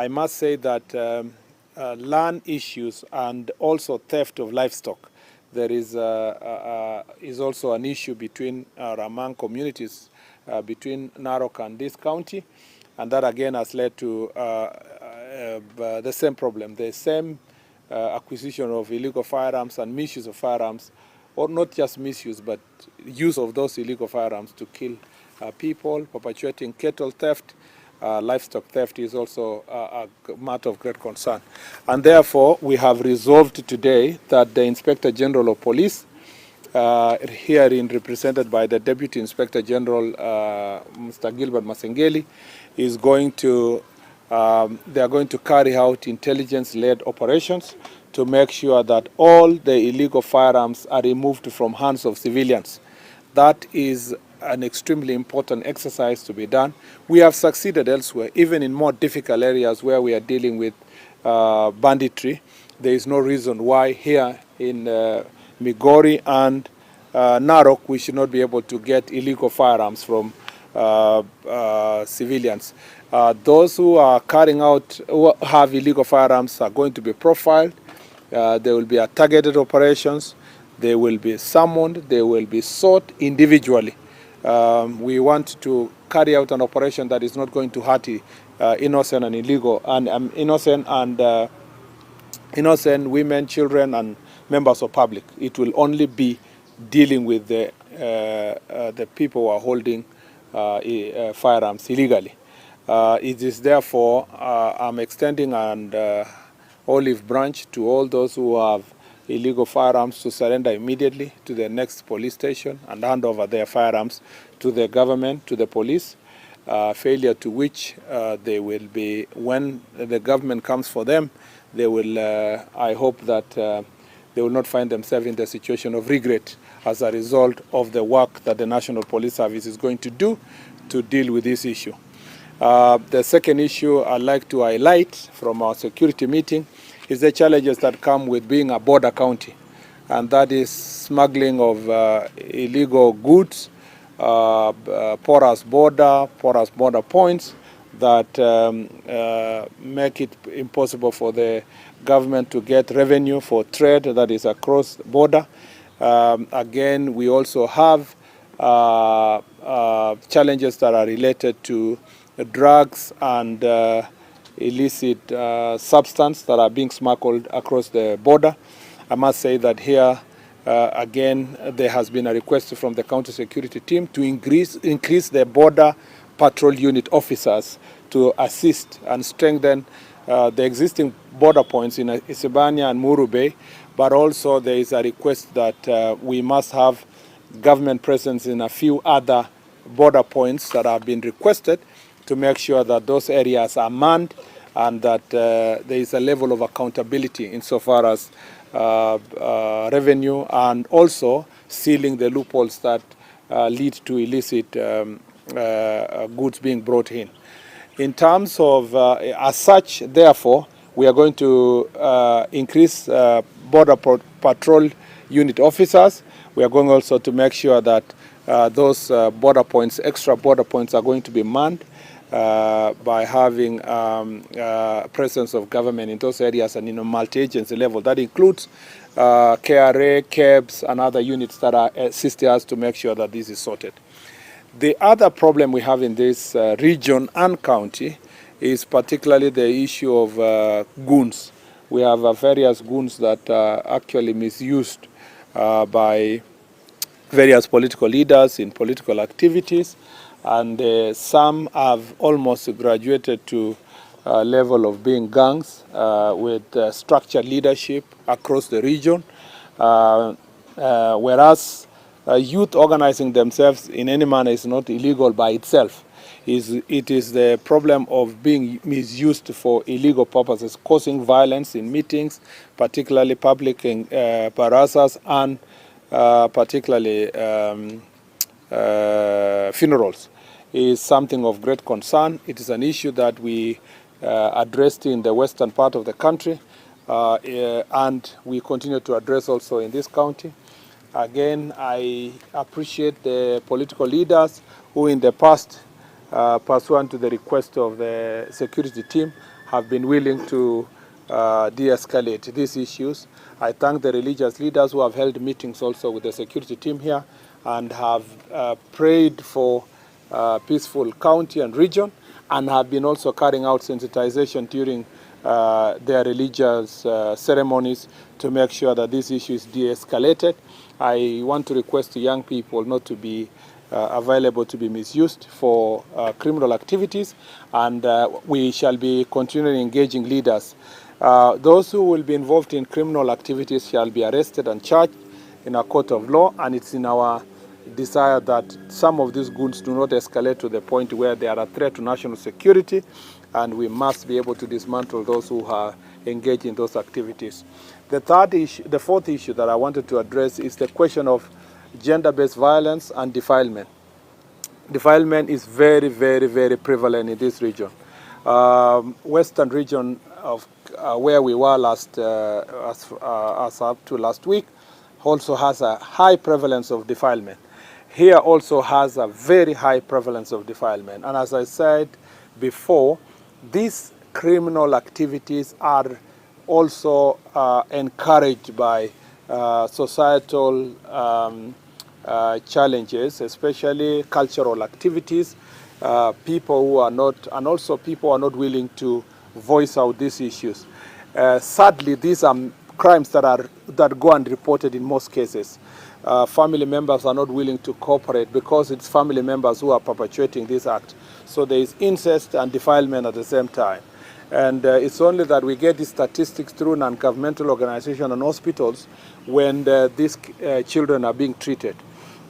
I must say that land issues and also theft of livestock, there is also an issue between among communities between Narok and this county, and that again has led to the same problem, the same acquisition of illegal firearms and misuse of firearms, or not just misuse, but use of those illegal firearms to kill people, perpetuating cattle theft. Livestock theft is also a matter of great concern. And therefore, we have resolved today that the Inspector General of Police, herein represented by the Deputy Inspector General, Mr. Gilbert Masengeli, is going to, they are going to carry out intelligence-led operations to make sure that all the illegal firearms are removed from hands of civilians. That is an extremely important exercise to be done. We have succeeded elsewhere, even in more difficult areas where we are dealing with banditry. There is no reason why here in Migori and Narok we should not be able to get illegal firearms from civilians. Those who are carrying out, who have illegal firearms are going to be profiled. There will be targeted operations. They will be summoned. They will be sought individually. We want to carry out an operation that is not going to hurt innocent and illegal and innocent women, children, and members of public. It will only be dealing with the people who are holding firearms illegally. It is therefore I'm extending an olive branch to all those who have illegal firearms to surrender immediately to the next police station and hand over their firearms to the government, to the police, failure to which they will be, when the government comes for them, they will, I hope that they will not find themselves in the situation of regret as a result of the work that the National Police Service is going to do to deal with this issue. The second issue I'd like to highlight from our security meeting is the challenges that come with being a border county, and that is smuggling of illegal goods, porous border points that make it impossible for the government to get revenue for trade that is across the border. Again, we also have challenges that are related to drugs and illicit substance that are being smuggled across the border. I must say that here, again, there has been a request from the county security team to increase the border patrol unit officers to assist and strengthen the existing border points in Isebania and Muru Bay, but also there is a request that we must have government presence in a few other border points that have been requested to make sure that those areas are manned and that there is a level of accountability insofar as revenue and also sealing the loopholes that lead to illicit goods being brought in. In terms of, as such, therefore, we are going to increase border patrol unit officers. We are going also to make sure that those border points, extra border points, are going to be manned by having presence of government in those areas and in a multi-agency level. That includes KRA, KEBS, and other units that are assisting us to make sure that this is sorted. The other problem we have in this region and county is particularly the issue of goons. We have various goons that are actually misused by various political leaders in political activities, and some have almost graduated to a level of being gangs with structured leadership across the region, whereas youth organizing themselves in any manner is not illegal by itself. It is the problem of being misused for illegal purposes, causing violence in meetings, particularly public barazas, and particularly funerals, is something of great concern. It is an issue that we addressed in the western part of the country, and we continue to address also in this county. Again, I appreciate the political leaders who in the past, pursuant to the request of the security team, have been willing to de-escalate these issues. I thank the religious leaders who have held meetings also with the security team here and have prayed for peaceful county and region, and have been also carrying out sensitization during their religious ceremonies to make sure that this issue is de-escalated. I want to request to young people not to be available to be misused for criminal activities, and we shall be continually engaging leaders. Those who will be involved in criminal activities shall be arrested and charged in a court of law, and it's in our desire that some of these goons do not escalate to the point where they are a threat to national security, and we must be able to dismantle those who are engaged in those activities. The fourth issue that I wanted to address is the question of gender-based violence and defilement. Defilement is very, very, very prevalent in this region. Western region of where we were as up to last week also has a high prevalence of defilement. Here also has a very high prevalence of defilement. And as I said before, these criminal activities are also encouraged by societal challenges, especially cultural activities, people who are not, and also people who are not willing to voice out these issues. Sadly, these are crimes that go unreported in most cases. Family members are not willing to cooperate because it's family members who are perpetuating this act. So there is incest and defilement at the same time. And it's only that we get these statistics through non-governmental organizations and hospitals when these children are being treated.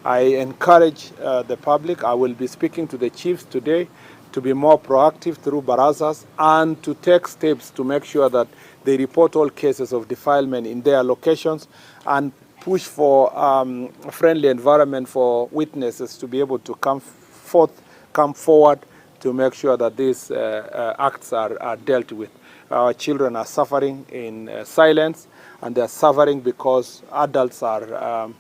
I encourage the public, I will be speaking to the chiefs today, to be more proactive through barazas and to take steps to make sure that they report all cases of defilement in their locations and push for a friendly environment for witnesses to be able to come forward to make sure that these acts are dealt with. Our children are suffering in silence, and they are suffering because adults are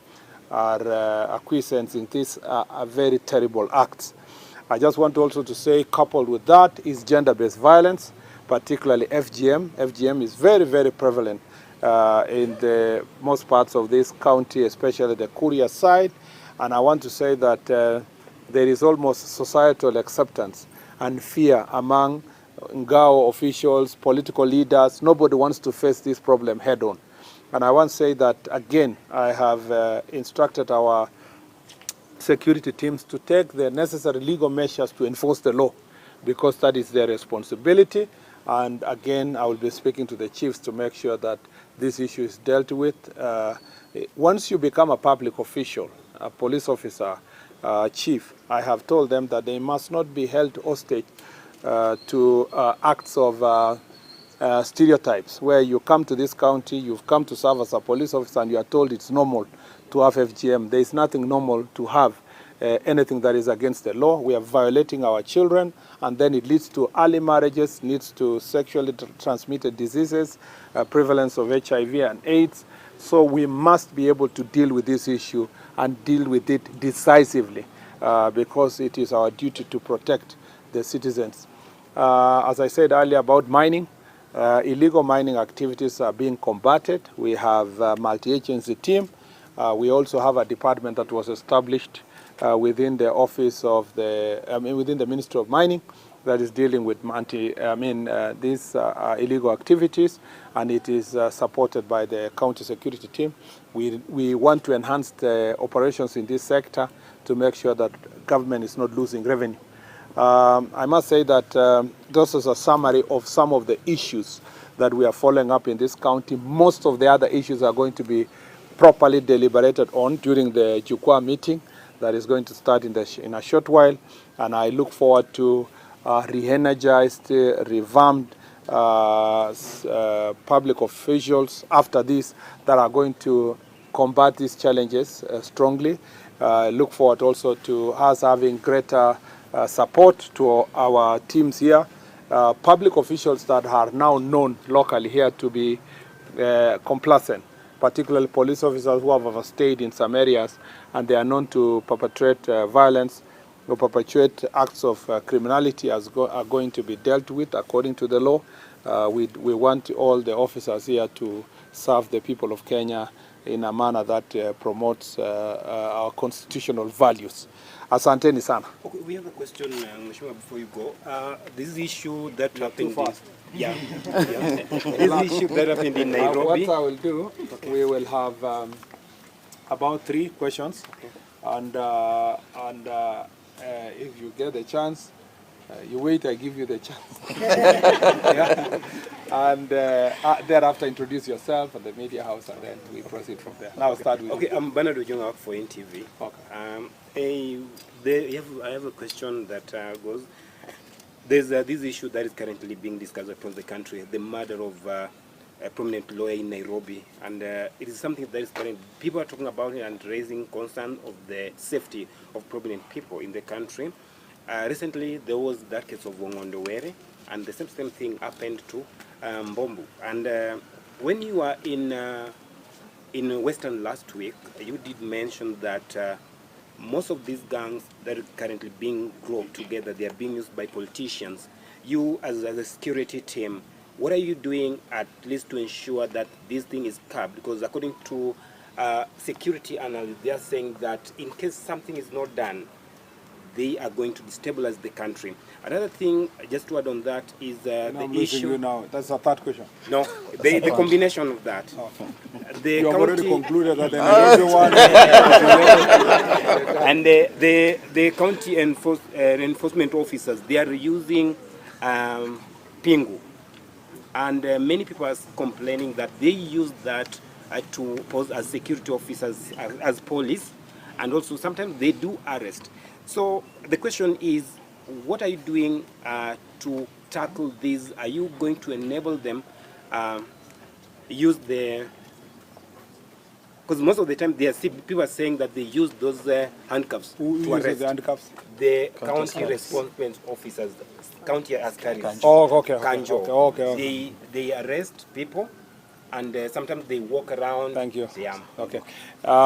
acquiescent in these very terrible acts. I just want also to say, coupled with that, is gender-based violence, particularly FGM. FGM is very, very prevalent in the most parts of this county, especially the Kuria side. And I want to say that there is almost societal acceptance and fear among Ngao officials, political leaders. Nobody wants to face this problem head-on. And I want to say that, again, I have instructed our security teams to take the necessary legal measures to enforce the law, because that is their responsibility. And again, I will be speaking to the chiefs to make sure that this issue is dealt with. Once you become a public official, a police officer, chief, I have told them that they must not be held hostage to acts of stereotypes, where you come to this county, you've come to serve as a police officer, and you are told it's normal to have FGM. There is nothing normal to have anything that is against the law. We are violating our children, and then it leads to early marriages, leads to sexually transmitted diseases, prevalence of HIV and AIDS. So we must be able to deal with this issue and deal with it decisively, because it is our duty to protect the citizens. As I said earlier about mining, illegal mining activities are being combated. We have a multi-agency team. We also have a department that was established within the office of within the Ministry of Mining that is dealing with these illegal activities, and it is supported by the county security team. We want to enhance the operations in this sector to make sure that government is not losing revenue. I must say that this is a summary of some of the issues that we are following up in this county. Most of the other issues are going to be properly deliberated on during the Jukwa meeting that is going to start in a short while, and I look forward to re-energized, revamped public officials after this that are going to combat these challenges strongly. Look forward also to us having greater support to our teams here, public officials that are now known locally here to be complacent, particularly police officers who have overstayed in some areas and they are known to perpetrate violence or perpetuate acts of criminality are going to be dealt with according to the law. We want all the officers here to serve the people of Kenya in a manner that promotes our constitutional values. Asanteni sana. Okay, we have a question, Mheshimiwa, before you go. This issue that happened. Yeah. This issue that happened in Nairobi. What I will do, we will have about 3 questions, and if you get the chance, you wait, I give you the chance. Yeah. And thereafter introduce yourself and the media house, and then we proceed from there. Now start with. Okay, I'm Bernard Ojong for NTV. Okay. I have a question that goes. There's this issue that is currently being discussed across the country, the murder of a prominent lawyer in Nairobi, and it is something that is current. People are talking about it and raising concern of the safety of prominent people in the country. Recently, there was that case of Wongondowere, and the same thing happened to Mbombu. And when you were in Western last week, you did mention that most of these gangs that are currently being grouped together, they are being used by politicians. You, as a security team, what are you doing at least to ensure that this thing is curbed? Because according to security analysts, they are saying that in case something is not done, they are going to destabilize the country. Another thing, just to add on that, is the issue. You now. That's a third question. No, the combination of that. Okay. You have already concluded that everyone. And the county enforcement officers, they are using pingu, and many people are complaining that they use that to pose as security officers, as police, and also sometimes they do arrest. So the question is, what are you doing to tackle this? Are you going to enable them use the... Because most of the time people are saying that they use those handcuffs to arrest. The handcuffs? The county response officers, county askaris. Oh, okay. Kanjo. Okay. They arrest people, and sometimes they walk around. Thank you. Yeah. Okay.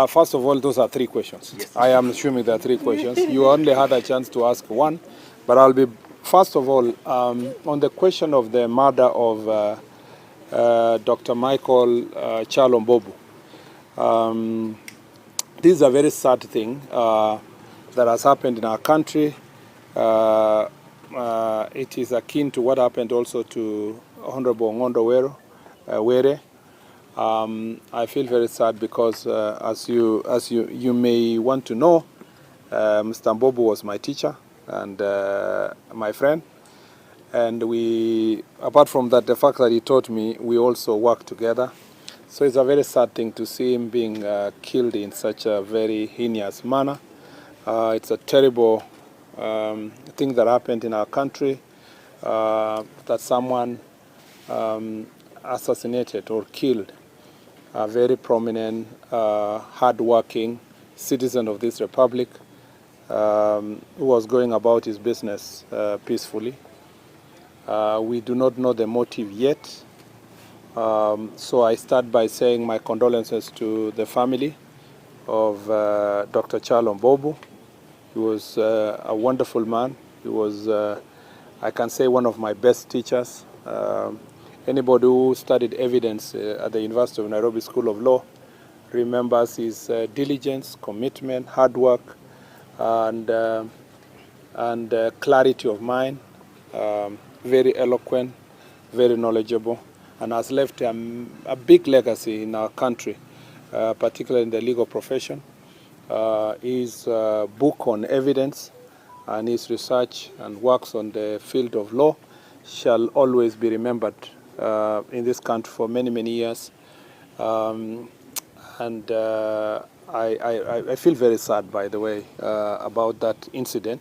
First of all, those are 3 questions. Yes. I am assuming there are 3 questions. You only had a chance to ask 1, but I'll be, first of all, on the question of the murder of Dr. Michael Chalom Bobu. This is a very sad thing that has happened in our country. It is akin to what happened also to Honorable Ngondo Were. I feel very sad because, as you may want to know, Mr. Mbobu was my teacher and my friend, and we, apart from that, the fact that he taught me, we also worked together. So it's a very sad thing to see him being killed in such a very heinous manner. It's a terrible thing that happened in our country, that someone assassinated or killed a very prominent, hard-working citizen of this republic who was going about his business peacefully. We do not know the motive yet. So I start by saying my condolences to the family of Dr. Chalom Bobu. He was a wonderful man. He was, I can say, one of my best teachers. Anybody who studied evidence at the University of Nairobi School of Law remembers his diligence, commitment, hard work, and clarity of mind. Very eloquent, very knowledgeable, and has left a big legacy in our country, particularly in the legal profession. His book on evidence and his research and works on the field of law shall always be remembered in this country for many, many years. I feel very sad, by the way, about that incident,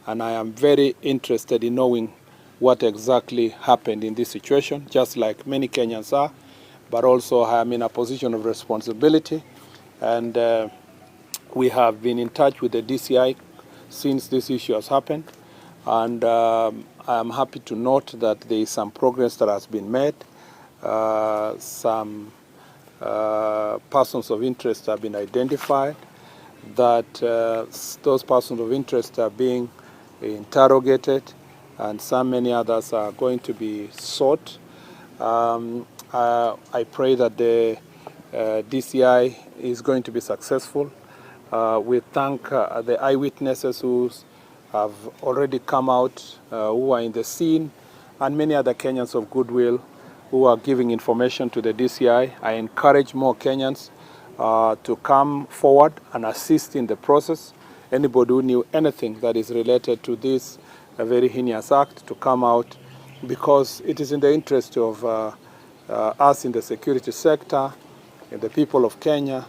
and I am very interested in knowing what exactly happened in this situation, just like many Kenyans are, but also I am in a position of responsibility, and we have been in touch with the DCI since this issue has happened, and I am happy to note that there is some progress that has been made. Some persons of interest have been identified, that those persons of interest are being interrogated, and many others are going to be sought. I pray that the DCI is going to be successful. We thank the eyewitnesses who have already come out, who are in the scene, and many other Kenyans of goodwill who are giving information to the DCI. I encourage more Kenyans to come forward and assist in the process. Anybody who knew anything that is related to this very heinous act to come out, because it is in the interest of us in the security sector and the people of Kenya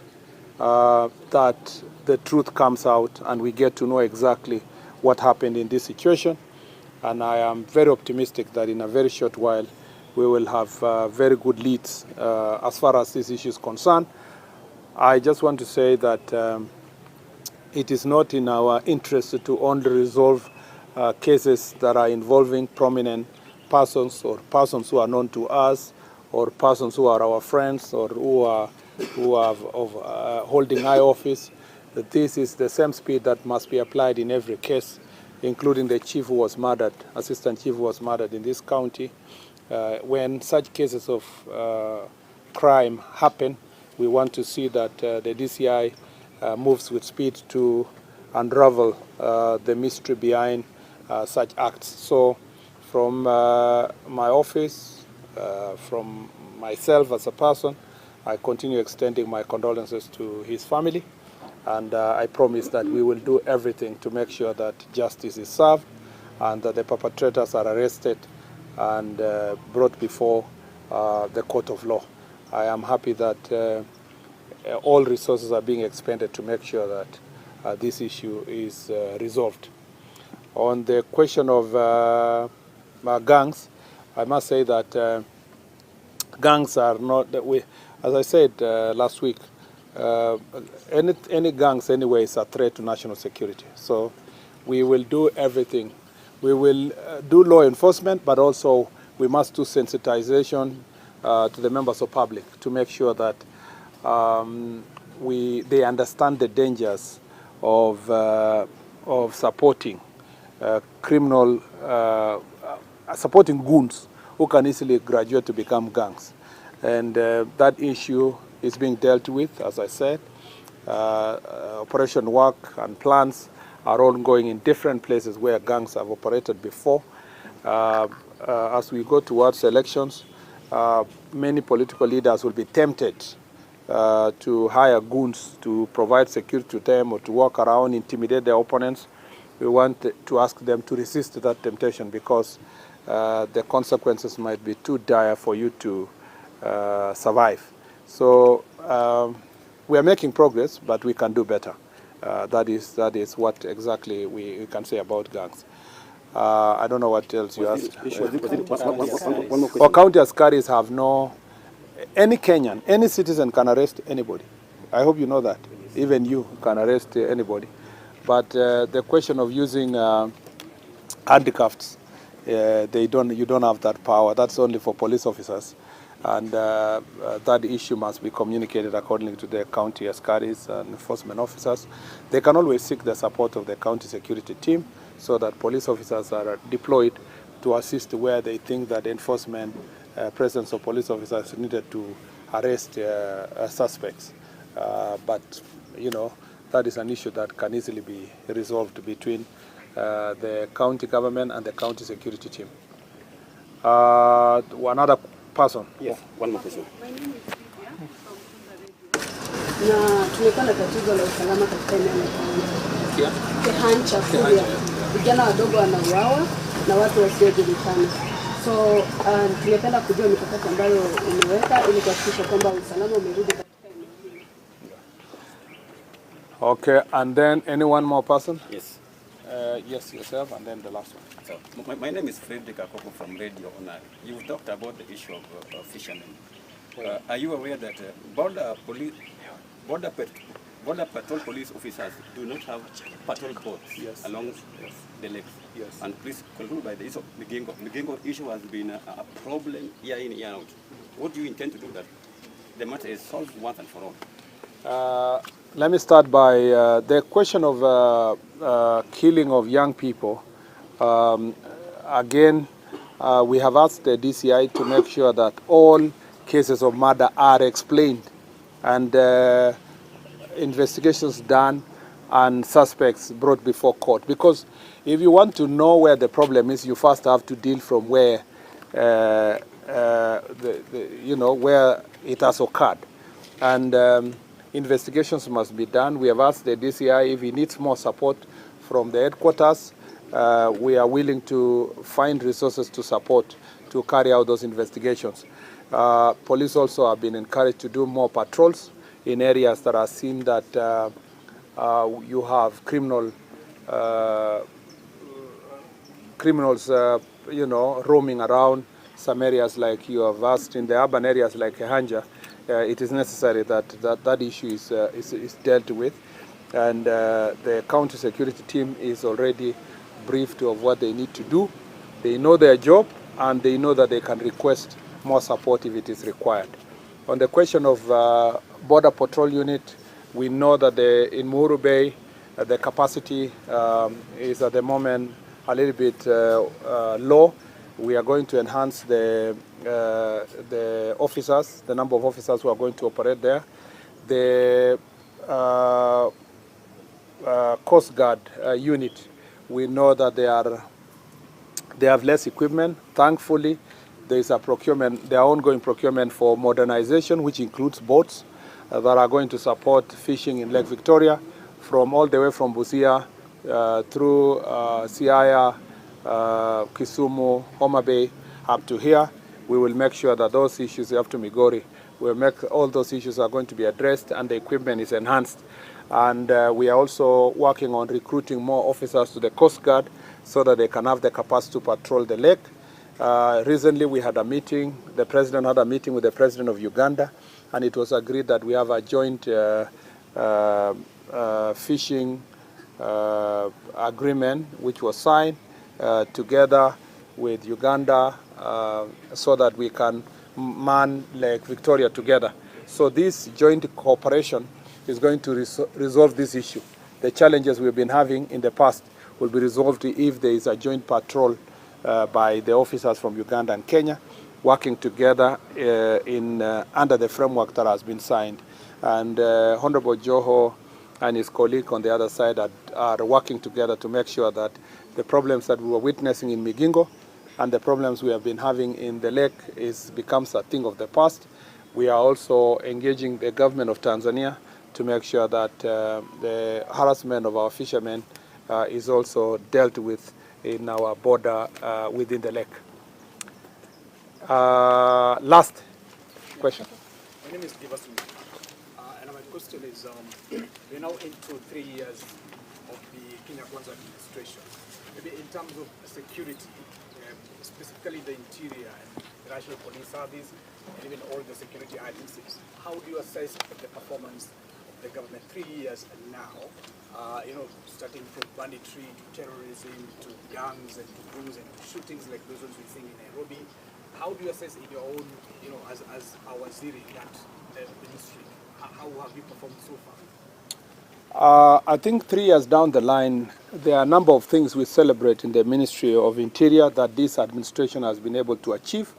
that the truth comes out and we get to know exactly what happened in this situation. And I am very optimistic that in a very short while we will have very good leads as far as this issue is concerned. I just want to say that it is not in our interest to only resolve cases that are involving prominent persons or persons who are known to us or persons who are our friends or who are holding high office. This is the same speed that must be applied in every case, including the chief who was murdered, assistant chief who was murdered in this county. When such cases of crime happen, we want to see that the DCI moves with speed to unravel the mystery behind such acts. So from my office, from myself as a person, I continue extending my condolences to his family, and I promise that we will do everything to make sure that justice is served and that the perpetrators are arrested and brought before the court of law. I am happy that all resources are being expended to make sure that this issue is resolved. On the question of gangs, I must say that gangs are not, as I said last week, any gangs anyway is a threat to national security. So we will do everything. We will do law enforcement, but also we must do sensitization to the members of public to make sure that they understand the dangers of supporting criminal, supporting goons who can easily graduate to become gangs. And that issue is being dealt with, as I said. Operation work and plans are ongoing in different places where gangs have operated before. As we go towards elections, many political leaders will be tempted to hire goons to provide security to them or to walk around, intimidate their opponents. We want to ask them to resist that temptation because the consequences might be too dire for you to survive. So we are making progress, but we can do better. That is what exactly we can say about gangs. I don't know what else you asked. Or county askaris have no... Any Kenyan, any citizen can arrest anybody. I hope you know that. Even you can arrest anybody. But the question of using handcuffs, you don't have that power. That's only for police officers. And that issue must be communicated accordingly to the county askaris and enforcement officers. They can always seek the support of the county security team so that police officers are deployed to assist where they think that enforcement presence of police officers is needed to arrest suspects. But, you know, that is an issue that can easily be resolved between the county government and the county security team. Another person. Yes, one more question. Na tumekuwa na tatizo la usalama katika eneo la Kehancha Kuria. Vijana wadogo wanauawa na watu wasiojulikana. So tungependa kujua mikakati ambayo umeweka ili kuhakikisha kwamba usalama umerudi katika eneo hili. Okay, and then anyone more person? Yes. Yes, yourself, and then the last one. So, my name is Frederick Akoko from Radio Honor. You've talked about the issue of fishermen. Are you aware that border patrol police officers do not have patrol boats along the lakes? Yes. And please conclude by the issue of Migingo. Migingo issue has been a problem year in, year out. What do you intend to do that the matter is solved once and for all? Let me start by the question of killing of young people. Again, We have asked the DCI to make sure that all cases of murder are explained and investigations done and suspects brought before court. Because if you want to know where the problem is, you first have to deal from where where it has occurred. And investigations must be done. We have asked the DCI if he needs more support from the headquarters. We are willing to find resources to support to carry out those investigations. Police also have been encouraged to do more patrols in areas that are seen that you have criminals, roaming around. Some areas like you have asked in the urban areas like Kehanja, it is necessary that issue is dealt with. And the county security team is already briefed of what they need to do. They know their job and they know that they can request more support if it is required. On the question of border patrol unit, we know that in Uhuru Bay, the capacity is at the moment a little bit low. We are going to enhance the officers, the number of officers who are going to operate there. The Coast Guard unit, we know that they have less equipment. Thankfully, there is a procurement, there are ongoing procurement for modernization, which includes boats that are going to support fishing in Lake Victoria, from all the way from Busia through Siaya, Kisumu, Homa Bay, up to here. We will make sure that those issues up to Migori, all those issues are going to be addressed and the equipment is enhanced. And we are also working on recruiting more officers to the Coast Guard so that they can have the capacity to patrol the lake. Recently we had a meeting, the president had a meeting with the president of Uganda, and it was agreed that we have a joint fishing agreement which was signed together with Uganda so that we can man Lake Victoria together. So this joint cooperation is going to resolve this issue. The challenges we've been having in the past will be resolved if there is a joint patrol by the officers from Uganda and Kenya working together under the framework that has been signed. And Honorable Joho and his colleague on the other side are working together to make sure that the problems that we were witnessing in Migingo and the problems we have been having in the lake becomes a thing of the past. We are also engaging the government of Tanzania to make sure that the harassment of our fishermen is also dealt with in our border within the lake. Last question. My name is Givasumi, and my question is, we're now into 3 years of the Kenya Kwanza administration. Maybe in terms of security, specifically the interior and the National Police Service, and even all the security agencies, how do you assess the performance of the government 3 years and now? Starting from banditry to terrorism to gangs and to bruise and to shootings like those ones we're seeing in Nairobi. How do you assess in your own, as our waziri in that ministry, how have you performed so far? I think 3 years down the line, there are a number of things we celebrate in the Ministry of Interior that this administration has been able to achieve.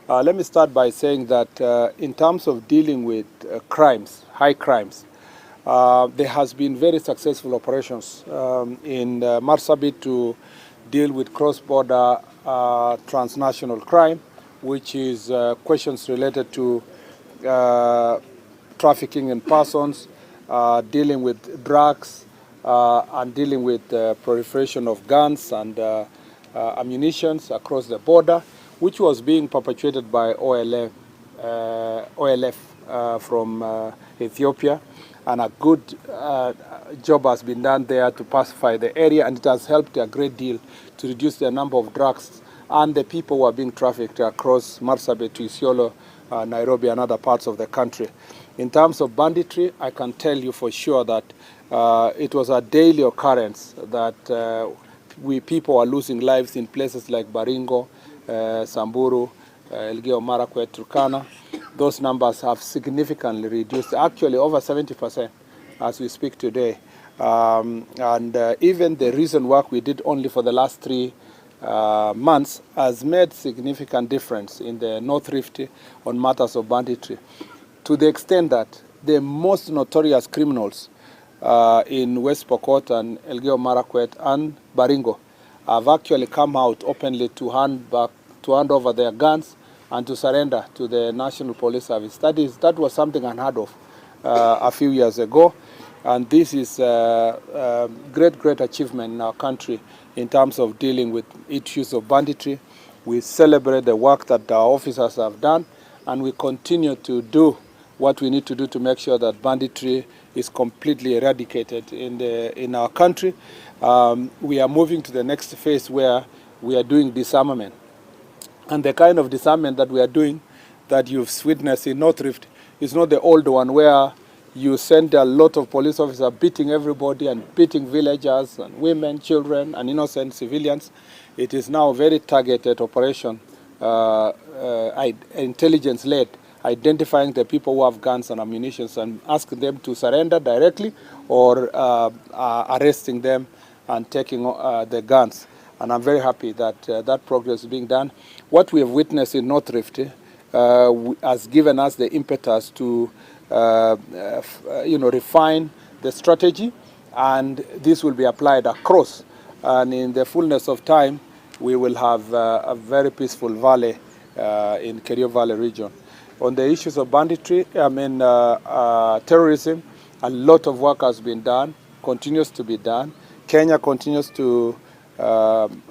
Let me start by saying that in terms of dealing with crimes, high crimes, there has been very successful operations in Marsabit to deal with cross-border transnational crime, which is questions related to trafficking in persons, dealing with drugs, and dealing with proliferation of guns and ammunitions across the border, which was being perpetuated by OLF from Ethiopia. And a good job has been done there to pacify the area, and it has helped a great deal to reduce the number of drugs and the people who are being trafficked across Marsabit to Isiolo, Nairobi, and other parts of the country. In terms of banditry, I can tell you for sure that it was a daily occurrence that people are losing lives in places like Baringo, Samburu, Elgeyo Marakwet, Turkana. Those numbers have significantly reduced, actually over 70% as we speak today. Even the recent work we did only for the last three months has made significant difference in the North Rift on matters of banditry, to the extent that the most notorious criminals in West Pokot and Elgeyo Marakwet and Baringo have actually come out openly to hand over their guns and to surrender to the National Police Service. That was something unheard of a few years ago, and this is a great achievement in our country in terms of dealing with issues of banditry. We celebrate the work that our officers have done, and we continue to do what we need to do to make sure that banditry is completely eradicated in our country. We are moving to the next phase where we are doing disarmament. And the kind of disarmament that we are doing, that you've witnessed in North Rift, is not the old one where you send a lot of police officers beating everybody and beating villagers and women, children, and innocent civilians. It is now a very targeted operation, intelligence-led, identifying the people who have guns and ammunition and asking them to surrender directly or arresting them and taking the guns. And I'm very happy that that progress is being done. What we have witnessed in North Rift has given us the impetus to refine the strategy, and this will be applied across. And in the fullness of time, we will have a very peaceful valley in Kerio Valley region. On the issues of banditry, terrorism, a lot of work has been done, continues to be done. Kenya continues to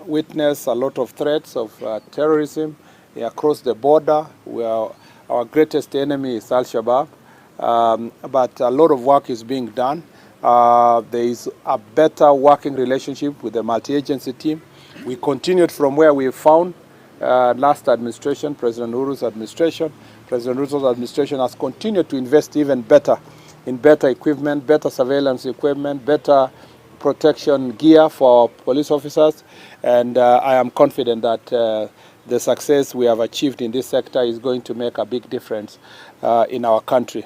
witness a lot of threats of terrorism across the border. Our greatest enemy is Al-Shabaab, but a lot of work is being done. There is a better working relationship with the multi-agency team. We continued from where we found last administration, President Uhuru's administration. President Ruto's administration has continued to invest even better in better equipment, better surveillance equipment, better protection gear for police officers, and I am confident that the success we have achieved in this sector is going to make a big difference in our country.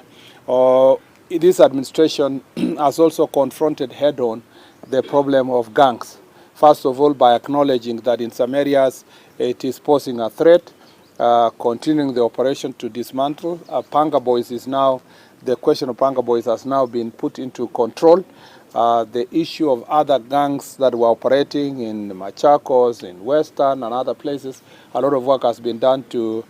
This administration has also confronted head-on the problem of gangs. First of all, by acknowledging that in some areas it is posing a threat, continuing the operation to dismantle. Panga Boys is now, the question of Panga Boys has now been put into control. The issue of other gangs that were operating in Machakos, in Western and other places, a lot of work has been done to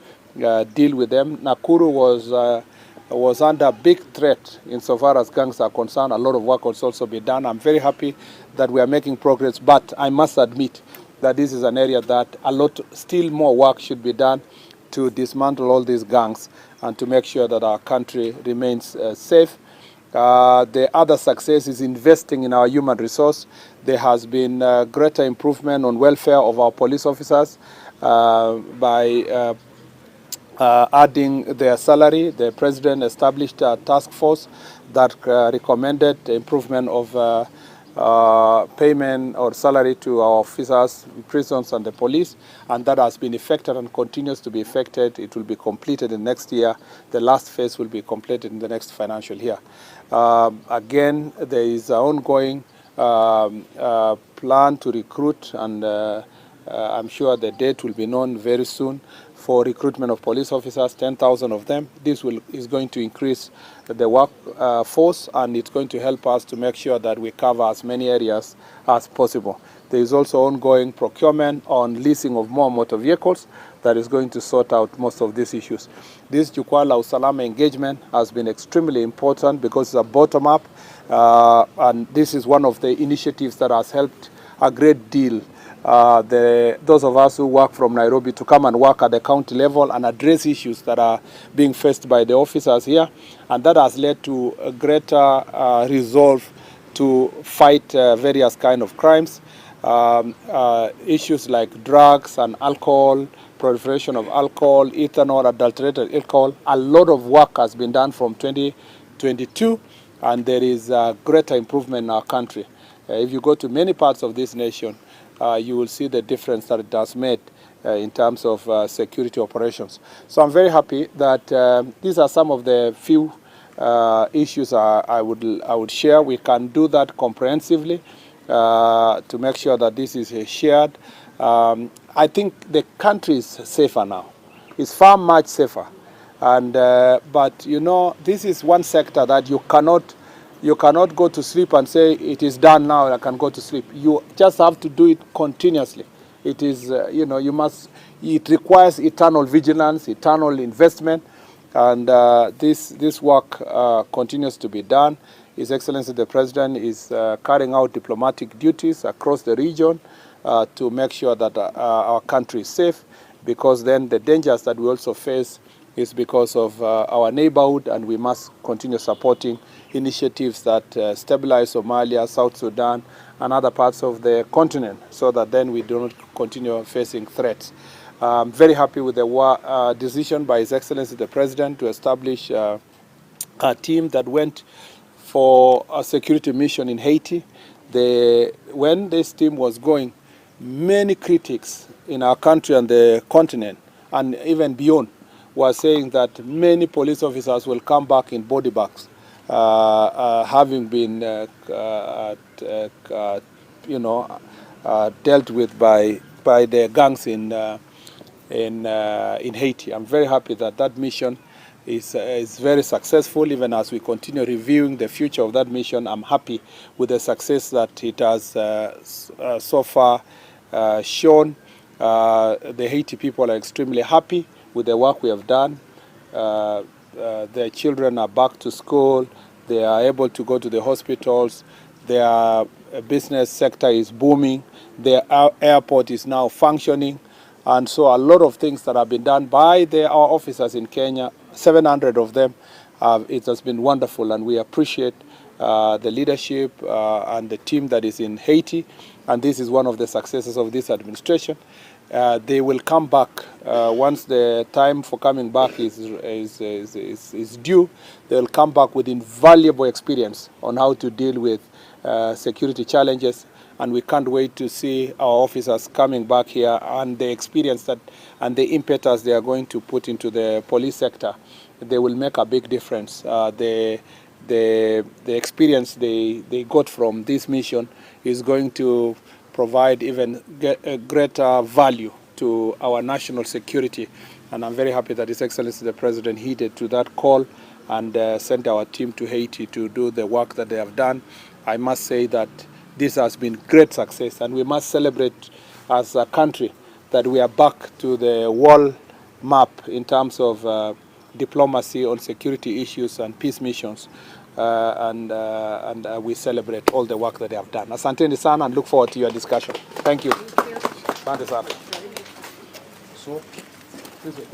deal with them. Nakuru was under big threat insofar as gangs are concerned. A lot of work has also been done. I'm very happy that we are making progress, but I must admit that this is an area that still more work should be done to dismantle all these gangs and to make sure that our country remains safe. The other success is investing in our human resource. There has been greater improvement on welfare of our police officers by adding their salary. The president established a task force that recommended the improvement of payment or salary to our officers, prisons and the police, and that has been effected and continues to be effected. It will be completed in next year. The last phase will be completed in the next financial year. Again, there is an ongoing plan to recruit, and I'm sure the date will be known very soon, for recruitment of police officers, 10,000 of them. This is going to increase the work force, and it's going to help us to make sure that we cover as many areas as possible. There is also ongoing procurement on leasing of more motor vehicles that is going to sort out most of these issues. This Jukwaa la Usalama engagement has been extremely important because it's a bottom-up, and this is one of the initiatives that has helped a great deal those of us who work from Nairobi to come and work at the county level and address issues that are being faced by the officers here, and that has led to a greater resolve to fight various kind of crimes. Issues like drugs and alcohol, proliferation of alcohol, ethanol, adulterated alcohol. A lot of work has been done from 2022, and there is a greater improvement in our country. If you go to many parts of this nation, you will see the difference that it has made in terms of security operations. So I'm very happy that these are some of the few issues I would share. We can do that comprehensively to make sure that this is shared I think the country is safer now. It's far much safer. And but you know, this is one sector that you cannot go to sleep and say it is done now, I can go to sleep. You just have to do it continuously. It is you know, you must. It requires eternal vigilance, eternal investment, and this work continues to be done. His Excellency the President is carrying out diplomatic duties across the region to make sure that our country is safe, because then the dangers that we also face is because of our neighborhood, and we must continue supporting initiatives that stabilize Somalia, South Sudan, and other parts of the continent, so that then we do not continue facing threats. I'm very happy with the decision by His Excellency the President to establish a team that went for a security mission in Haiti. When this team was going, many critics in our country and the continent, and even beyond, were saying that many police officers will come back in body bags, having been, dealt with by the gangs in Haiti. I'm very happy that that mission is very successful. Even as we continue reviewing the future of that mission, I'm happy with the success that it has so far shown. The Haiti people are extremely happy with the work we have done. Their children are back to school. They are able to go to the hospitals. Their business sector is booming. Their airport is now functioning. And so a lot of things that have been done by our officers in Kenya, 700 of them, it has been wonderful, and we appreciate the leadership and the team that is in Haiti, and this is one of the successes of this administration. They will come back once the time for coming back is due. They will come back with invaluable experience on how to deal with security challenges, and we can't wait to see our officers coming back here and the experience that and the impetus they are going to put into the police sector. They will make a big difference. The experience they got from this mission is going to provide even greater value to our national security. And I'm very happy that His Excellency the President heeded to that call and sent our team to Haiti to do the work that they have done. I must say that this has been great success, and we must celebrate as a country that we are back to the world map in terms of diplomacy on security issues and peace missions. And we celebrate all the work that they have done. Asanteni sana, and look forward to your discussion. Thank you. Asante sana. So, this way.